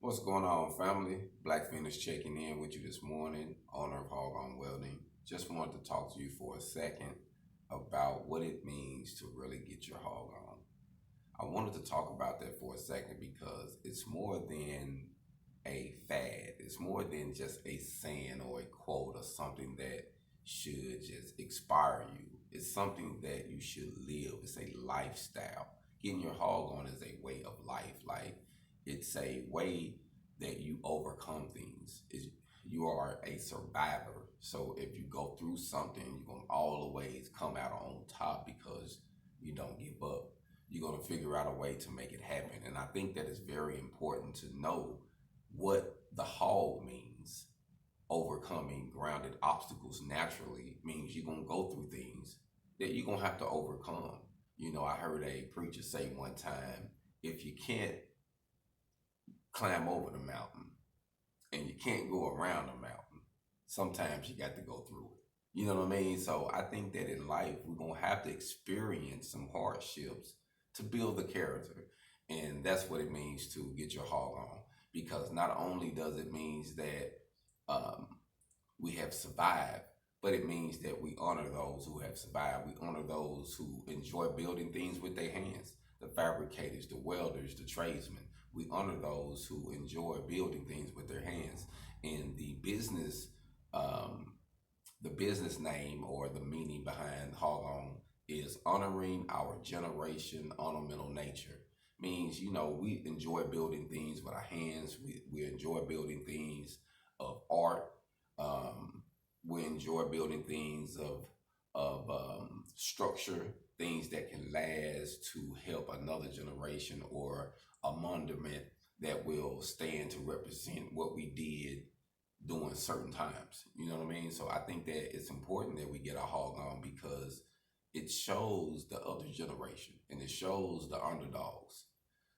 What's going on, family? Black Feniks checking in with you this morning, owner of HogOn Welding. Just wanted to talk to you for a second about what it means to really get your hog on. I wanted to talk about that for a second because it's more than a fad. It's more than just a saying or a quote or something that should just inspire you. It's something that you should live. It's a lifestyle. Getting your hog on is a way of life. Like, it's a way that you overcome things. You are a survivor. So if you go through something, you're gonna always come out on top because you don't give up. You're gonna figure out a way to make it happen. And I think that it's very important to know what the hog means. Overcoming grounded obstacles naturally means you're gonna go through things that you're gonna have to overcome. I heard a preacher say one time, if you can't climb over the mountain and you can't go around the mountain, sometimes you got to go through it. You know what I mean? So I think that in life, we're going to have to experience some hardships to build the character. And that's what it means to get your hog on. Because not only does it means that we have survived, but it means that we honor those who have survived. We honor those who enjoy building things with their hands, the fabricators, the welders, the tradesmen. We honor those who enjoy building things with their hands. And the business name or the meaning behind HogOn is honoring our generation ornamental nature. Means, we enjoy building things with our hands. We enjoy building things of art. We enjoy building things of structure, things that can last to help another generation, or a monument that will stand to represent what we did during certain times. You know what I mean? So I think that it's important that we get our hog on because it shows the other generation and it shows the underdogs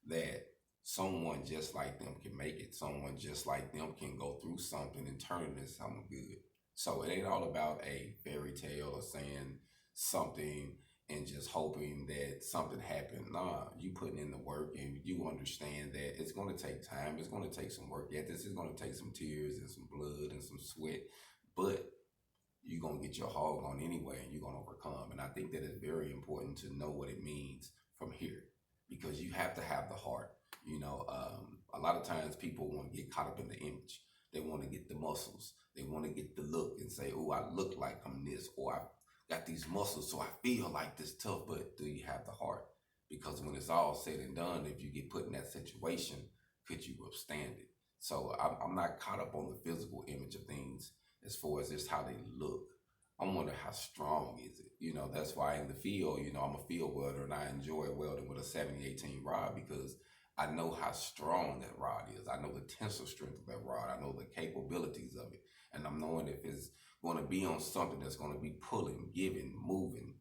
that someone just like them can make it. Someone just like them can go through something and turn into something good. So it ain't all about a fairy tale or saying something and just hoping that something happened. Nah, you putting in the work and you understand that it's going to take time. It's going to take some work. Yeah, this is going to take some tears and some blood and some sweat, but you're going to get your hog on anyway and you're going to overcome. And I think that it's very important to know what it means from here because you have to have the heart. A lot of times people want to get caught up in the image. They want to get the muscles. They want to get the look and say, oh, I look like I'm this, or I got these muscles, so I feel like this tough. But do you have the heart? Because when it's all said and done, if you get put in that situation, could you withstand it? So I'm not caught up on the physical image of things as far as just how they look. I wonder how strong is it? That's why in the field, I'm a field welder and I enjoy welding with a 7018 rod because I know how strong that rod is. I know the tensile strength of that rod. I know the capabilities of it. And I'm knowing if it's going to be on something that's going to be pulling, giving, moving,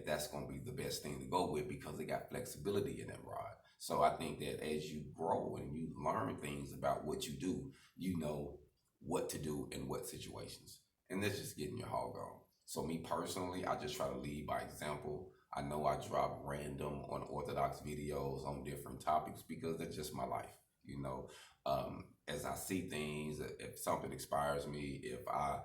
that's going to be the best thing to go with because it got flexibility in that rod. So I think that as you grow and you learn things about what you do, you know what to do in what situations. And that's just getting your hog on. So me personally, I just try to lead by example. I know I drop random unorthodox videos on different topics because that's just my life. As I see things, if something inspires me, if I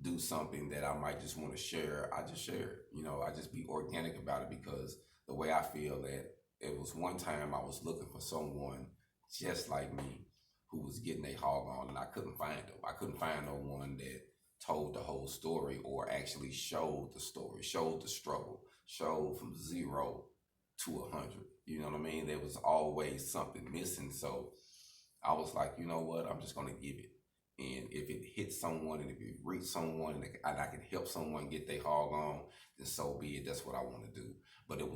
do something that I might just want to share, I just share it. I just be organic about it because the way I feel that it was one time I was looking for someone just like me who was getting a hog on and I couldn't find them. I couldn't find no one that told the whole story or actually showed the story, showed the struggle, showed from 0 to 100. You know what I mean? There was always something missing. So I was like, you know what? I'm just going to give it. And if it hits someone and if it reaches someone and I can help someone get their hog on, then so be it. That's what I want to do. But it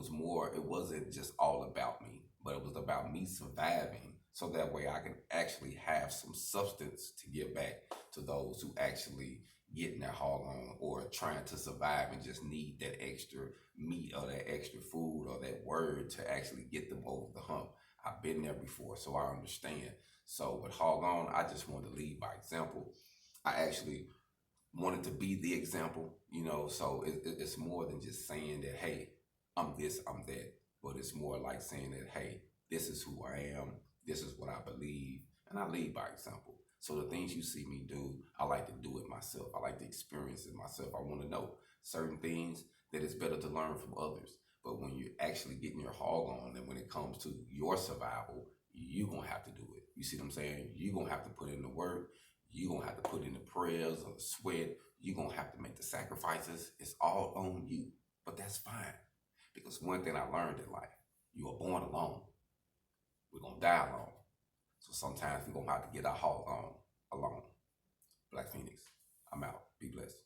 wasn't just all about me, but it was about me surviving so that way I can actually have some substance to give back to those who actually getting their hog on or trying to survive and just need that extra meat or that extra food or that word to actually get them over the hump. I've been there before, so I understand. So with HogOn, I just wanted to lead by example. I actually wanted to be the example, so it's more than just saying that, hey, I'm this, I'm that, but it's more like saying that, hey, this is who I am, this is what I believe, and I lead by example. So the things you see me do, I like to do it myself. I like to experience it myself. I want to know certain things that it's better to learn from others. But when you're actually getting your hog on, and when it comes to your survival, you're going to have to do it. You see what I'm saying? You're going to have to put in the work. You're going to have to put in the prayers or the sweat. You're going to have to make the sacrifices. It's all on you. But that's fine. Because one thing I learned in life, you are born alone. We're going to die alone. So sometimes we're going to have to get our hog on alone. Black Feniks, I'm out. Be blessed.